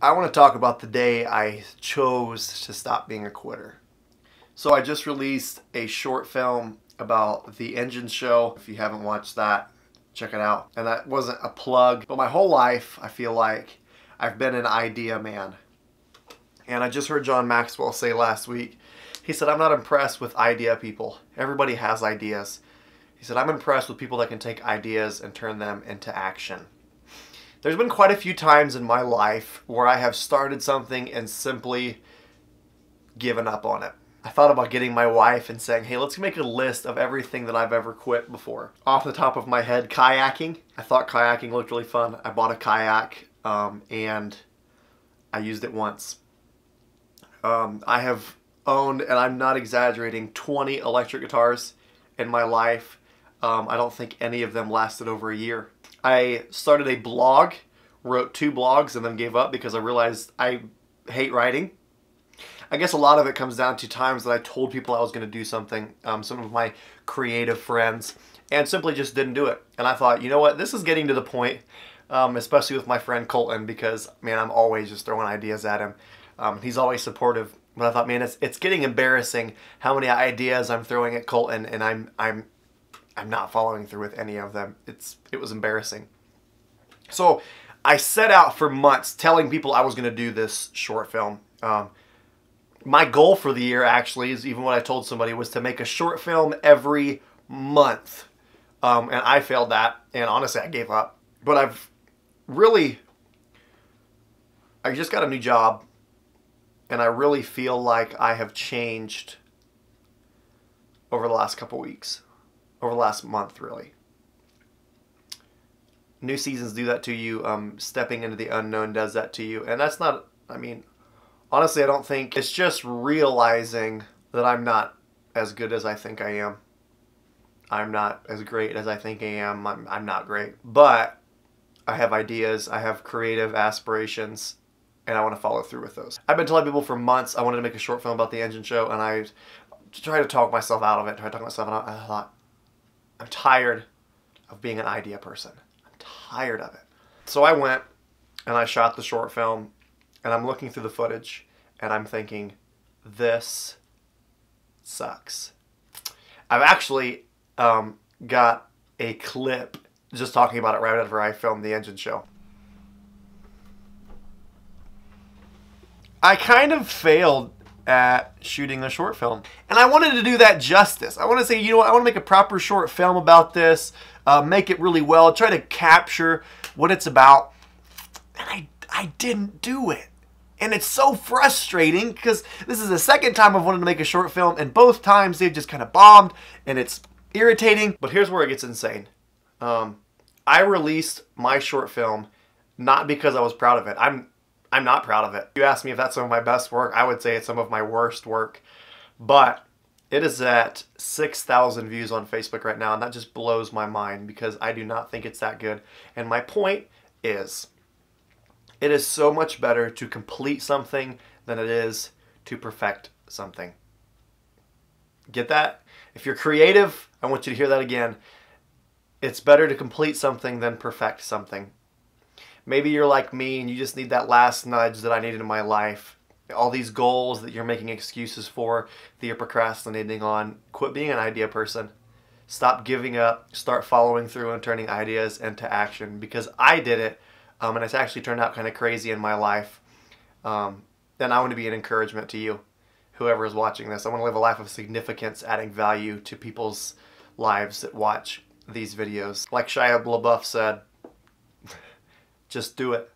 I want to talk about the day I chose to stop being a quitter. So I just released a short film about the Engine Show. If you haven't watched that, check it out. And that wasn't a plug, but my whole life I feel like I've been an idea man. And I just heard John Maxwell say last week, he said, I'm not impressed with idea people. Everybody has ideas. He said, I'm impressed with people that can take ideas and turn them into action. There's been quite a few times in my life where I have started something and simply given up on it. I thought about getting my wife and saying, hey, let's make a list of everything that I've ever quit before. Off the top of my head, kayaking. I thought kayaking looked really fun. I bought a kayak and I used it once. I have owned, and I'm not exaggerating, 20 electric guitars in my life. I don't think any of them lasted over a year. I started a blog, wrote 2 blogs, and then gave up because I realized I hate writing. I guess a lot of it comes down to times that I told people I was going to do something, some of my creative friends, and simply just didn't do it. And I thought, you know what, this is getting to the point, especially with my friend Colton, because, man, I'm always just throwing ideas at him. He's always supportive. But I thought, man, it's getting embarrassing how many ideas I'm throwing at Colton, and I'm not following through with any of them. It was embarrassing. So I set out for months telling people I was going to do this short film. My goal for the year, actually, is even what I told somebody, was to make a short film every month. And I failed that, and honestly, I gave up. But I just got a new job, and I really feel like I have changed over the last couple weeks. Over the last month, really. New seasons do that to you. Stepping into the unknown does that to you. And that's not, I mean, honestly, I don't think, it's just realizing that I'm not as good as I think I am. I'm not as great as I think I am. I'm not great. But I have ideas. I have creative aspirations. And I want to follow through with those. I've been telling people for months I wanted to make a short film about the Engine Show. And I tried to talk myself out of it. I thought, I'm tired of being an idea person. I'm tired of it. So I went and I shot the short film, and I'm looking through the footage and I'm thinking, this sucks. I've actually got a clip just talking about it right after I filmed the Engine Show. I kind of failed at shooting a short film. And I wanted to do that justice. I want to say, you know what, I want to make a proper short film about this, make it really well, try to capture what it's about. And I didn't do it. And it's so frustrating because this is the second time I've wanted to make a short film, and both times they've just kind of bombed, and it's irritating. But here's where it gets insane. I released my short film not because I was proud of it. I'm not proud of it. You ask me if that's some of my best work, I would say it's some of my worst work. But it is at 6,000 views on Facebook right now, and that just blows my mind because I do not think it's that good. And my point is, it is so much better to complete something than it is to perfect something. Get that? If you're creative, I want you to hear that again. It's better to complete something than perfect something. Maybe you're like me and you just need that last nudge that I needed in my life. All these goals that you're making excuses for, that you're procrastinating on. Quit being an idea person. Stop giving up. Start following through and turning ideas into action. Because I did it, and it's actually turned out kind of crazy in my life. And I want to be an encouragement to you, whoever is watching this. I want to live a life of significance, adding value to people's lives that watch these videos. Like Shia LaBeouf said, just do it.